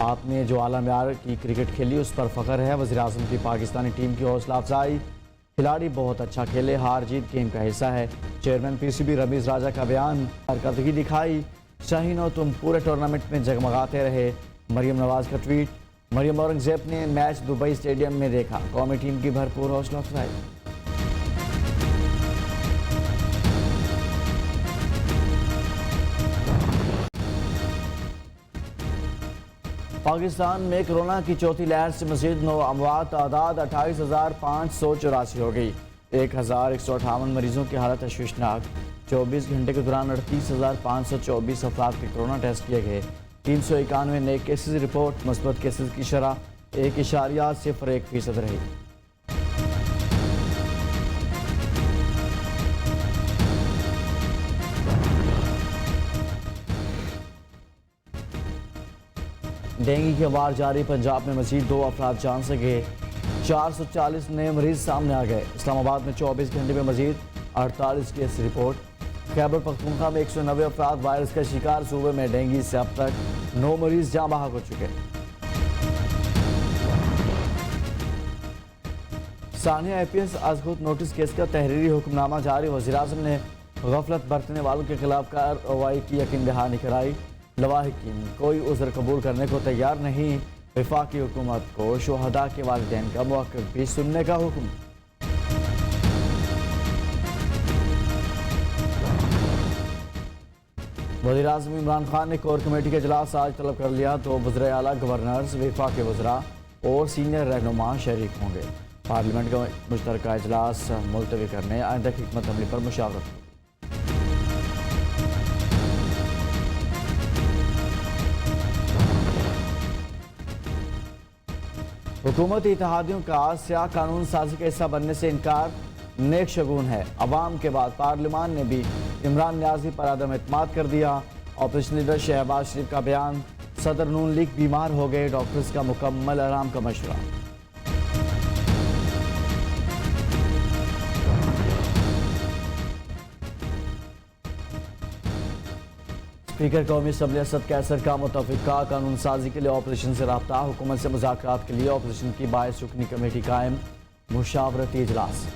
आपने जो आला म्यार की क्रिकेट खेली उस पर फख्र है। वज़ीर-ए-आज़म की पाकिस्तानी टीम की हौसला अफजाई, खिलाड़ी बहुत अच्छा खेले, हार जीत गेम का हिस्सा है। चेयरमैन पीसीबी रमीज राजा का बयान, कारकर्दगी दिखाई, शाहीनो तुम पूरे टूर्नामेंट में जगमगाते रहे। मरियम नवाज का ट्वीट, मरियम औरंगजेब ने मैच दुबई स्टेडियम में देखा, कौमी टीम की भरपूर हौसला अफजाई। पाकिस्तान में कोरोना की चौथी लहर से मजीद 9 अमवात, तादाद 28,584 हो गई। 1,158 मरीजों की हालत तशवीशनाक। 24 घंटे के दौरान 38,524 अफराद के कोरोना टेस्ट किए गए। 391 नए केसेज रिपोर्ट, मुस्बत केसेज की शरह 1.01% रही। डेंगू की वार जारी, पंजाब में मजीद 2 अफराद जान से गए। 440 नए मरीज सामने आ गए। इस्लामाबाद में 24 घंटे में मजीद 48 केस रिपोर्ट। खैबर पख्तूनख्वा में 190 अफराद वायरस का शिकार। सूबे में डेंगू से अब तक 9 मरीज जाँ बहक हो चुके। सानिया IPS अजखुद नोटिस केस का तहरीरी हुक्मनामा जारी। वज़ीर-ए-आज़म ने गफलत बरतने वालों के खिलाफ कार्रवाई की यकीन दहानी कराई। लवाहिकीन कोई उज़्र कबूल करने को तैयार नहीं। वफाकी हुकूमत को शुहदा के वालिदैन का मौक़िफ़ भी सुनने का हुक्म। वज़ीर-ए-आज़म इमरान खान ने कोर कमेटी का इजलास आज तलब कर लिया। तो वज़ीर आला, गवर्नर्स, वफाकी वज़रा और सीनियर रहनुमा शरीक होंगे। पार्लियामेंट का मुश्तरका इजलास मुलतवी करने आइंदा की हिकमत अमली पर मुशावरत होगी। हुकूमती इत्तेहादियों का स्याह कानून साजी का हिस्सा बनने से इनकार नेक शगुन है। अवाम के बाद पार्लियामान ने भी इमरान न्याजी पर अदम एतमाद कर दिया। ऑपोजिशन लीडर शहबाज शरीफ का बयान, सदर नून लीग बीमार हो गए, डॉक्टर्स का मुकम्मल आराम का मशवरा। स्पीकर कौमी असम्बली असद कैसर का मुतफ़िका कानून साजी के लिए ऑपोजिशन से रब्ता, हुकूमत से मुज़ाकरात के लिए ऑपोजिशन की 22 रुकनी कमेटी कायम, मुशावरती इजलास।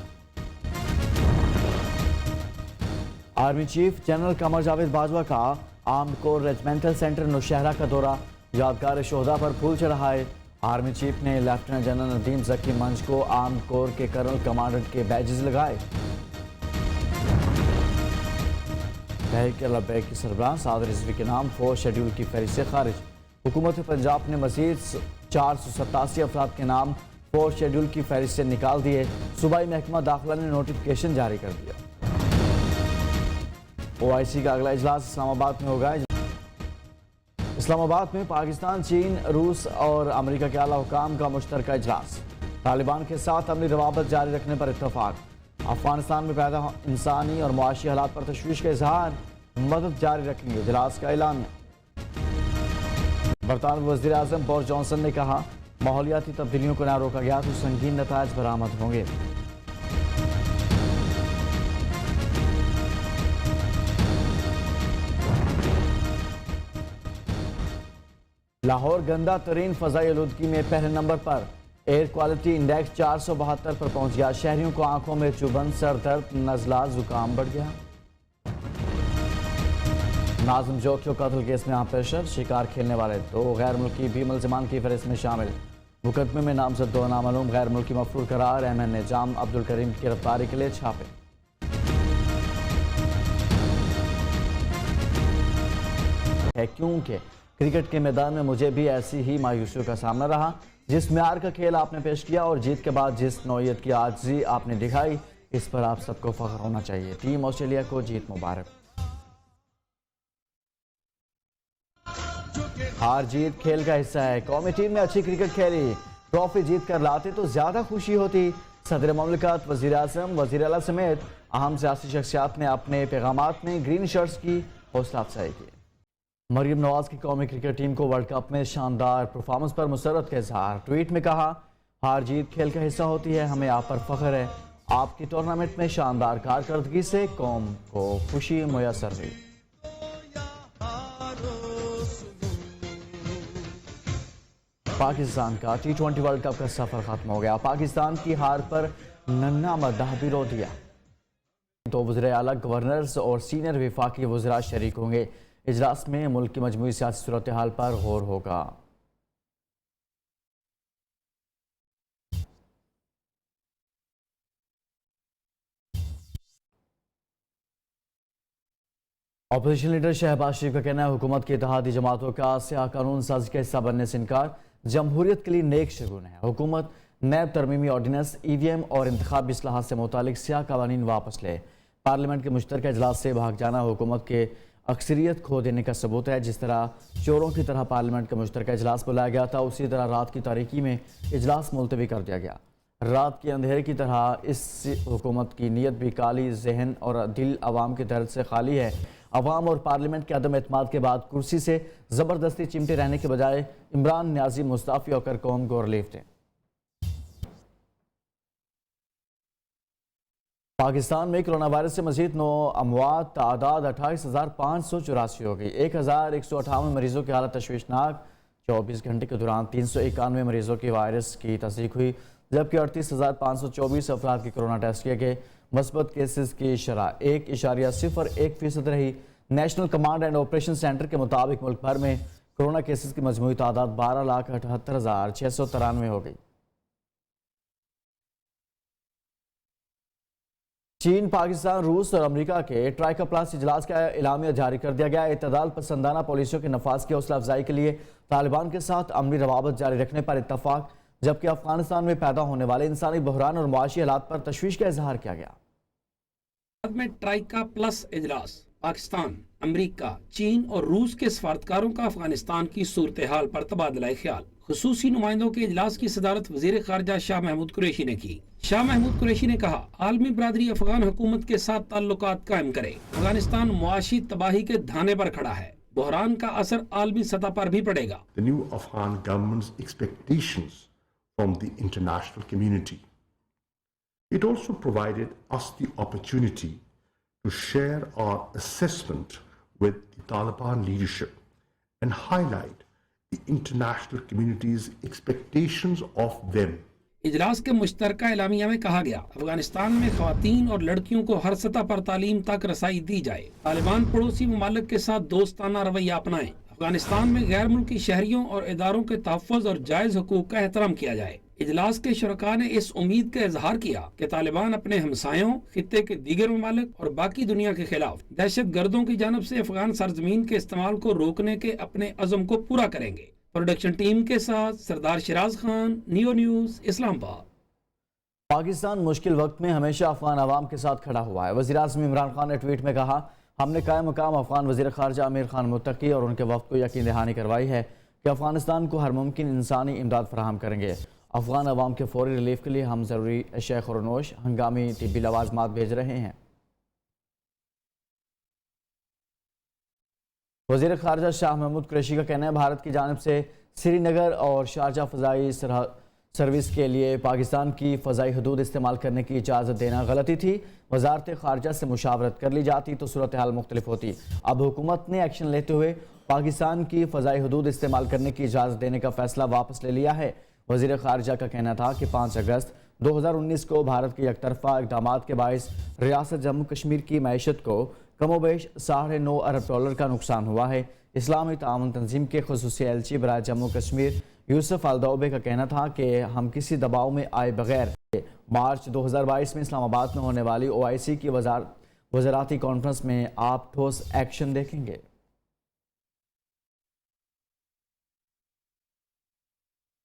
Army chief general Qamar Javed Bajwa का armed corps regimental centre Nowshera का दौरा, यादगार शोहदा पर फूल चढ़ाए। आर्मी चीफ ने लेफ्टिनेंट जनरल नदीम जकी मंच को आर्म्ड कोर के कर्नल कमांडेंट के बैजेस लगाए। तहरीक की सरबराह सादर रिजवी के नाम 4 शेड्यूल की फहरिस्त से खारिज। हुकूमत पंजाब ने मजीद 487 अफराद के नाम 4 शेड्यूल की फहरिस्त से निकाल दिए। सूबाई महकमा दाखिला ने नोटिफिकेशन जारी कर दिया। OIC का अगला इजलास इस्लामाबाद में होगा। इस्लामाबाद में पाकिस्तान, चीन, रूस और अमेरिका के आला हुकाम का मुश्तरका इजलास। तालिबान के साथ अमली रवाबत जारी रखने पर इत्तफाक। अफगानिस्तान में पैदा इंसानी और मुआशी हालात पर तशवीश का इजहार, मदद जारी रखेंगे। इजलास का ऐलान। बरतानवी वज़ीर-ए-आज़म बोरिस जॉनसन ने कहा, माहौलियाती तब्दीलियों को न रोका गया तो संगीन नताज बरामद होंगे। लाहौर गंदा तरीन फ़ज़ाई आलूदगी में पहले नंबर पर। एयर क्वालिटी इंडेक्स 472 पर पहुंच गया। शहरियों को आंखों में चुभन, सर दर्द, नज़ला, जुकाम बढ़ गया। नाज़िम जोखियो कत्ल केस में प्रेशर, शिकार खेलने वाले 2 गैर मुल्की भी मुलज़मान की फहरिस्त में शामिल। मुकदमे में नामजद 2 नामालूम गैर मुल्की मफरूर करार। MN ने जाम अब्दुल करीम की गिरफ्तारी के लिए छापे। क्योंकि क्रिकेट के मैदान में मुझे भी ऐसी ही मायूसियों का सामना रहा। जिस म्यार का खेल आपने पेश किया और जीत के बाद जिस नौयत की आजिज़ी आपने दिखाई, इस पर आप सबको फख्र होना चाहिए। टीम ऑस्ट्रेलिया को जीत मुबारक। हार जीत खेल का हिस्सा है। कौमी टीम ने अच्छी क्रिकेट खेली, ट्रॉफी जीत कर लाते तो ज्यादा खुशी होती। सदर ममलिकत, वज़ीर-ए-आज़म, वज़ीर आला समेत अहम सियासी शख्सियात ने अपने पैगामात में ग्रीन शर्ट्स की हौसला अफजाई की। मरियम नवाज की कौमी क्रिकेट टीम को वर्ल्ड कप में शानदार परफॉर्मेंस पर मुसर्रत का इजहार। ट्वीट में कहा, हार जीत खेल का हिस्सा होती है, हमें आप पर फख्र है। आपकी टूर्नामेंट में शानदार कारकर्दगी से कौम को खुशी मुयसर हुई। पाकिस्तान का T20 वर्ल्ड कप का सफर खत्म हो गया। पाकिस्तान की हार पर नन्ना मद्दाह भी रो दिया। तो वज़ीर आला, गवर्नर्स और सीनियर वफाकी वज़रा शरीक होंगे। इजलास में मुल्क की मजमूई सियासी सूरत हाल पर गौर होगा। अपोजिशन लीडर शहबाज शरीफ का कहना है, हुकूमत की इत्तेहादी जमातों का स्याह कानून साजी का हिस्सा बनने से इनकार जमहूरियत के लिए नेक शगुन है। हुकूमत नैब तरमीमी ऑर्डिनेंस, EVM और इंतखाबी इस्लाहात से मुतालिक स्याह कवानीन वापस ले। पार्लियामेंट के मुश्तरका इजलास से भाग जाना हुकूमत के अक्सरियत खो देने का सबूत है। जिस तरह चोरों की तरह पार्लियामेंट का मुश्तरका इजलास बुलाया गया था, उसी तरह रात की तारीकी में इजलास मुलतवी कर दिया गया। रात के अंधेरे की तरह इस हुकूमत की नीयत भी काली, जहन और दिल अवाम के दर्द से खाली है। अवाम और पार्लियामेंट के अदम एतमाद के बाद कुर्सी से ज़बरदस्ती चिमटे रहने के बजाय इमरान न्याजी मुस्ताफ़ी होकर कौम को रिलीफ दें। पाकिस्तान में कोरोना वायरस से मजीद 9 अमवात, तादाद 28,584 हो गई। 1,158 मरीजों की हालत तशवीशनाक। 24 घंटे के दौरान 391 मरीजों की वायरस की तस्दीक हुई, जबकि 38,524 अफराद के कोरोना टेस्ट किए गए। मस्बत केसेस की शरह 1.01% रही। National command and operation centre के मुताबिक मुल्क भर में कोरोना केसेस की मजमूई तादाद 12,78,693 हो गई। चीन, पाकिस्तान, रूस और अमेरिका के ट्राइका प्लस इजलास का एलामिया जारी कर दिया गया। इत्तदाल पसंदाना पॉलिसियों के नफाज की हौसला अफजाई के लिए तालिबान के साथ अमली रवाबत जारी रखने पर इत्तफाक, जबकि अफगानिस्तान में पैदा होने वाले इंसानी बहरान और मुआशी हालात पर तशवीश का इजहार किया गया। में ट्राइका प्लस इजलास पाकिस्तान, अमेरिका, चीन और रूस के सफारतकारों का अफगानिस्तान की सूरत हाल पर तबादला ख्याल। खुसूसी नुमाइंदों के इजलास की सदारत वजीर खारजा शाह महमूद कुरैशी ने की। शाह महमूद कुरैशी ने कहा, आलमी बरादरी अफगान हुकूमत के साथ ताल्लुकात कायम करे। अफगानिस्तान मुआशी तबाही के धाने पर खड़ा है। बहरान का असर आलमी सतह पर भी पड़ेगा। The new Afghan government's expectations from the international community. It also provided us the opportunity to share our assessment with the Taliban leadership and highlight the international community's expectations of them. इजलास के मुश्तरका एलामिया में कहा गया, अफगानिस्तान में खवातीन और लड़कियों को हर सतह पर तालीम तक रसाई दी जाए। तालिबान पड़ोसी ममालिक के साथ दोस्ताना रवैया अपनाएं। अफगानिस्तान में गैर मुल्की शहरियों और इदारों के तहफ़्फ़ुज़ और जायज़ हुकूक का एहतराम किया जाए। इजलास के शुरका ने इस उम्मीद का इजहार किया कि तालिबान अपने हमसायों, खित्ते के दीगर ममालिक और बाकी दुनिया के खिलाफ दहशत गर्दों की जानब से अफगान सरजमीन के इस्तेमाल को रोकने के अपने अज़म को पूरा करेंगे। प्रोडक्शन टीम के साथ सरदार शिराज खान, नियो न्यूज़, इस्लामाबाद। पाकिस्तान मुश्किल वक्त में हमेशा अफगान अवाम के साथ खड़ा हुआ है। वज़ीर आज़म इमरान खान ने ट्वीट में कहा, हमने कायम मकाम अफगान वज़ीर ख़ारजा आमिर खान मुत्तकी और उनके वफ़द को यकीन दहानी करवाई है कि अफगानिस्तान को हर मुमकिन इंसानी इमदाद फराहम करेंगे। अफगान अवाम के फौरी रिलीफ के लिए हम ज़रूरी अशिया खुरनोश, हंगामी तिब्बी लवाजमात भेज रहे हैं। वज़ीर ख़ारजा शाह महमूद कुरैशी का कहना है, भारत की जानिब से श्रीनगर और शारजा फ़ज़ाई सर्विस के लिए पाकिस्तान की फ़ज़ाई हदूद इस्तेमाल करने की इजाज़त देना गलती थी। वज़ारत ख़ारजा से मुशावरत कर ली जाती तो सूरत हाल मुख्तलिफ होती। अब हुकूमत ने एक्शन लेते हुए पाकिस्तान की फ़ज़ाई हदूद इस्तेमाल करने की इजाज़त देने का फ़ैसला वापस ले लिया है। वज़ीर ख़ारजा का कहना था कि 5 अगस्त 2019 को भारत के एकतरफा इक़दाम के बायस रियासत जम्मू कश्मीर की मैशत को कमोबेश $9.5 अरब का नुकसान हुआ है। इस्लामी ताउन तंजीम के खुसूसी एलची बराए जम्मू कश्मीर यूसुफ अलदौबे का कहना था कि हम किसी दबाव में आए बगैर मार्च 2022 में इस्लामाबाद में होने वाली OIC की वज़ारती कॉन्फ्रेंस में आप ठोस एक्शन देखेंगे।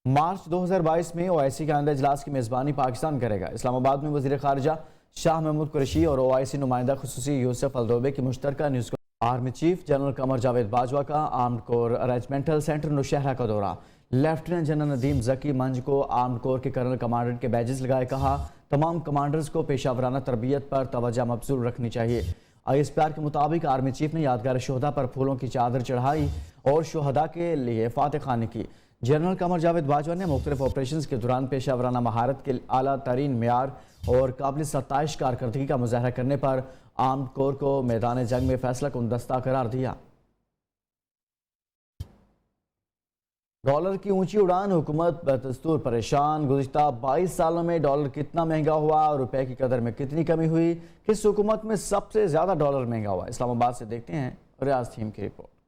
मार्च 2022 में OIC के आइंदा इजलास की मेज़बानी पाकिस्तान करेगा। इस्लामाबाद में वज़ीर ख़ारजा शाह महमूद कुरैशी और OIC नुमाइंदा खुसूसी यूसुफ अलदौबे की मुश्तरका news. Army chief general Qamar Javed Bajwa का armed corps regimental centre Nowshera का दौरा। लेफ्टिनेंट जनरल नदीम जकी मंज को आर्म्ड कोर के कर्नल कमांडेंट के बैजेस लगाए। कहा, तमाम कमांडर्स को पेशावराना तरबियत पर तवज्जो मबज़ूल रखनी चाहिए। ISPR के मुताबिक आर्मी चीफ ने यादगार शोहदा पर फूलों की चादर चढ़ाई और शोहदा के लिए फातह खानी की। जनरल कमर जावेद बाजवा ने मुख्तलिफ ऑपरेशन के दौरान पेशावराना महारत के आला तरीन मेयार और काबिल सत्ताइश कारकर्दगी का मुजाहरा करने पर आर्म्ड कोर को मैदान जंग में फैसला कुन दस्ता करार दिया। डॉलर की ऊंची उड़ान, हुकूमत बदस्तूर परेशान। गुज़िश्ता 22 सालों में डॉलर कितना महंगा हुआ और रुपए की कदर में कितनी कमी हुई? किस हुकूमत में सबसे ज़्यादा डॉलर महंगा हुआ? इस्लामाबाद से देखते हैं रियाज थीम की रिपोर्ट।